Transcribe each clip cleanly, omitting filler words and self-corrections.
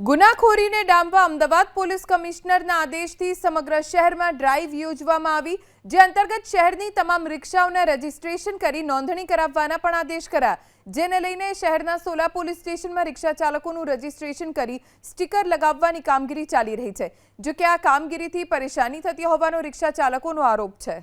ગુનાખોરીને ડામવા અમદાવાદ પોલીસ કમિશનરના આદેશથી સમગ્ર શહેરમાં ડ્રાઈવ યોજવામાં આવી, જે અંતર્ગત શહેરની તમામ રિક્ષાઓના રજીસ્ટ્રેશન કરી નોંધણી કરાવવાના પણ આદેશ કરાયા, જેને લઈને શહેરના સોલા પોલીસ સ્ટેશનમાં રિક્ષા ચાલકોનું રજીસ્ટ્રેશન કરી સ્ટીકર લગાવવાની કામગીરી ચાલી રહી છે। જો કે આ કામગીરીથી પરેશાની થતી હોવાનો રિક્ષા ચાલકોનો આરોપ છે।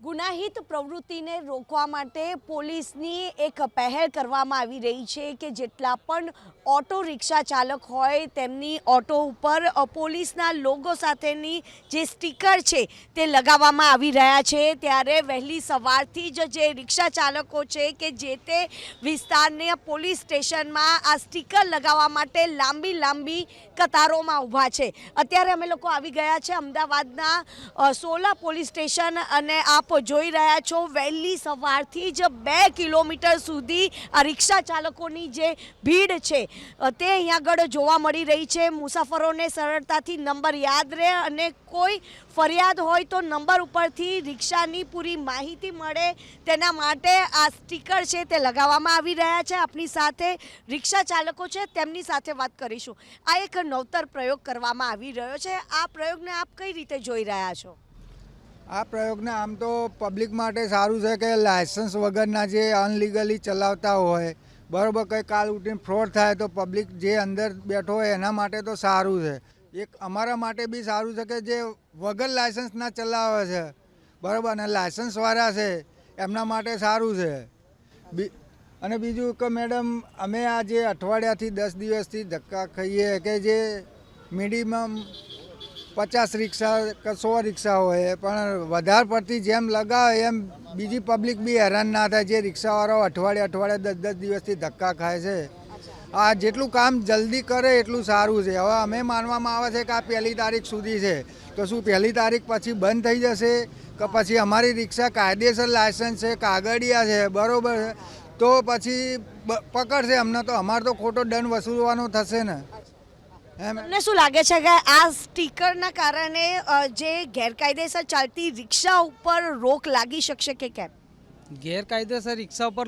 ગુનાહિત પ્રવૃત્તિને રોકવા માટે પોલીસની એક પહેલ કરવામાં આવી રહી છે કે જેટલા પણ ઓટો રિક્ષા ચાલક હોય તેમની ઓટો ઉપર પોલીસના લોગો સાથેની જે સ્ટીકર છે તે લગાવવામાં આવી રહ્યા છે। ત્યારે વહેલી સવારથી જ જે રિક્ષા ચાલકો છે કે જે તે વિસ્તારના પોલીસ સ્ટેશનમાં આ સ્ટીકર લગાવવા માટે લાંબી કતારોમાં ઊભા છે। અત્યારે અમે લોકો આવી ગયા છે અમદાવાદના સોલા પોલીસ સ્ટેશન અને આપ જોઈ રહ્યા છો વહેલી સવારથી જ 2 કિલોમીટર સુધી આ રિક્ષા ચાલકોની જે ભીડ છે તે અહીંયા આગળ જોવા મળી રહી છે। મુસાફરોને સરળતાથી નંબર યાદ રહે અને કોઈ ફરિયાદ હોય તો નંબર ઉપરથી રિક્ષાની પૂરી માહિતી મળે તેના માટે આ સ્ટીકર છે તે લગાવવામાં આવી રહ્યા છે। આપણી સાથે રિક્ષા ચાલકો છે તેમની સાથે વાત કરીશું। આ એક નવતર પ્રયોગ કરવામાં આવી રહ્યો છે, આ પ્રયોગને આપ કઈ રીતે જોઈ રહ્યા છો? આ પ્રયોગને આમ તો પબ્લિક માટે સારું છે કે લાયસન્સ વગરના જે અનલીગલી ચલાવતા હોય બરાબર, કંઈ કાલ ઉઠીને ફ્રોડ થાય તો પબ્લિક જે અંદર બેઠો હોય એના માટે તો સારું છે। એક અમારા માટે બી સારું છે કે જે વગર લાયસન્સના ચલાવે છે બરાબર અને લાયસન્સવાળા છે એમના માટે સારું છે। અને બીજું કે મેડમ અમે આ જે અઠવાડિયાથી 10 દિવસથી ધક્કા ખાઈએ કે જે મિનિમમ 50 રિક્ષા કે 100 રિક્ષા હોય પણ વધારે પડતી જેમ લગાવે એમ બીજી પબ્લિક બી હેરાન ના થાય। જે રિક્ષાવાળાઓ અઠવાડિયે 10 દિવસથી ધક્કા ખાય છે, આ જેટલું કામ જલ્દી કરે એટલું સારું છે। હવે અમે માનવામાં આવે છે કે આ 1લી તારીખ સુધી છે, તો શું 1લી તારીખ પછી બંધ થઈ જશે કે પછી અમારી રિક્ષા કાયદેસર લાયસન્સ છે, કાગળિયા છે બરાબર છે તો પછી પકડશે અમને, તો અમારે તો ખોટો દંડ વસૂલવાનો થશે ને। તમને શું લાગે છે કે આ સ્ટીકરના કારણે જે ગેરકાયદેસર ચાલતી રિક્ષા ઉપર રોક લાગી શકશે કે કેમ? ગેરકાયદેસર રિક્ષા ઉપર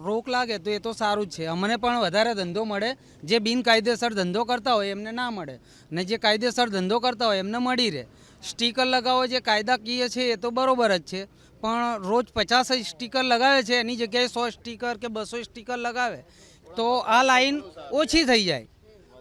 રોક લાગે તો એ તો સારું જ છે। અમને પણ વધારે ધંધો મળે, જે બિનકાયદેસર ધંધો કરતા હોય એમને ના મળે ને જે કાયદેસર ધંધો કરતા હોય એમને મળી રહે। સ્ટીકર લગાવો જે કાયદાકીય છે એ તો બરોબર જ છે, પણ રોજ 50 સ્ટીકર લગાવે છે એની જગ્યાએ 100 સ્ટીકર કે 200 સ્ટીકર લગાવે તો આ લાઈન ઓછી થઈ જાય।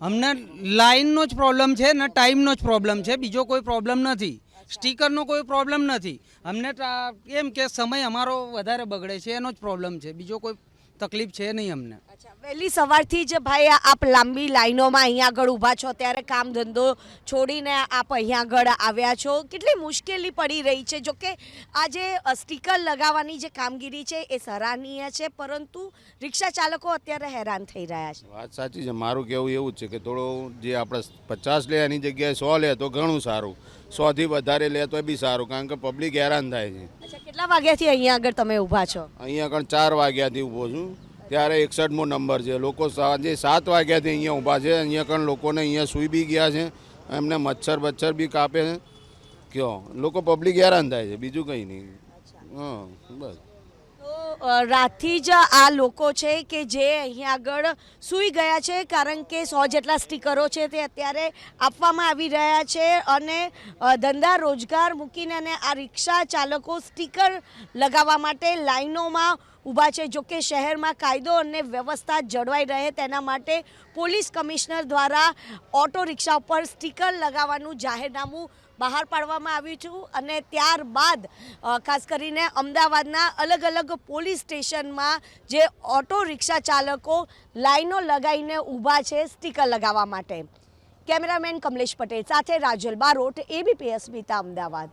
અમને લાઈનનો જ પ્રોબ્લેમ છે ને ટાઈમનો જ પ્રોબ્લેમ છે, બીજો કોઈ પ્રોબ્લેમ નથી, સ્ટીકરનો કોઈ પ્રોબ્લેમ નથી। અમને એમ કે સમય અમારો વધારે બગડે છે એનો જ પ્રોબ્લેમ છે, બીજો કોઈ તકલીફ છે નહીં અમને। વહેલી સવારથી જ ભાઈ આપ લાંબી લાઈનોમાં અહીંયા આગળ ઊભા છો, ત્યારે કામ ધંધો છોડીને આપ અહીંયા આગળ આવ્યા છો, કેટલી મુશ્કેલી પડી રહી છે? જોકે આ જે સ્ટીકર લગાવવાની જે કામગીરી છે એ સરાહનીય છે, પરંતુ રિક્ષા ચાલકો અત્યારે હેરાન થઈ રહ્યા છે। વાત સાચી છે, મારું કહેવું એવું જ છે કે થોડો જે આપણે 50 લે એની જગ્યાએ 100 લે તો ઘણું સારું, 100થી વધારે લે તો બી સારું, કારણ કે પબ્લિક હેરાન થાય છે। અચ્છા, કેટલા વાગ્યાથી અહીંયા આગળ તમે ઊભા છો? અહીંયા આગળ 4 વાગ્યાથી ઊભો છું, ત્યારે 61મો નંબર છે। લોકો સાંજે 7 વાગ્યાથી અહીંયા ઊભા છે, અહીંયા આગળ લોકોને અહીંયા સૂઈ બી ગયા છે, એમને મચ્છર બી કાપે છે, કયો લોકો પબ્લિક હેરાન થાય છે, બીજું કંઈ નહીં। હા બસ। રાતથી જ આ લોકો છે કે જે અહીંયા આગળ સૂઈ ગયા છે, કારણ કે 100 જેટલા સ્ટીકરો છે તે અત્યારે આપવામાં આવી રહ્યા છે અને ધંધા રોજગાર મૂકીને અને આ રિક્ષા ચાલકો સ્ટીકર લગાવવા માટે લાઈનોમાં ઊભા છે। જોકે શહેરમાં કાયદો અને વ્યવસ્થા જળવાઈ રહે તેના માટે પોલીસ કમિશનર દ્વારા ઓટો રિક્ષા ઉપર સ્ટીકર લગાવવાનું જાહેરનામું બહાર પાડવામાં આવ્યું છે અને ત્યારબાદ ખાસ કરીને અમદાવાદના અલગ પોલીસ સ્ટેશનમાં જે ઓટો રિક્ષા ચાલકો લાઈનો લગાવીને ઊભા છે સ્ટીકર લગાવવા માટે। કેમેરામેન કમલેશ પટેલ સાથે રાજલ બારોટ, ABP અસ્મિતા, અમદાવાદ।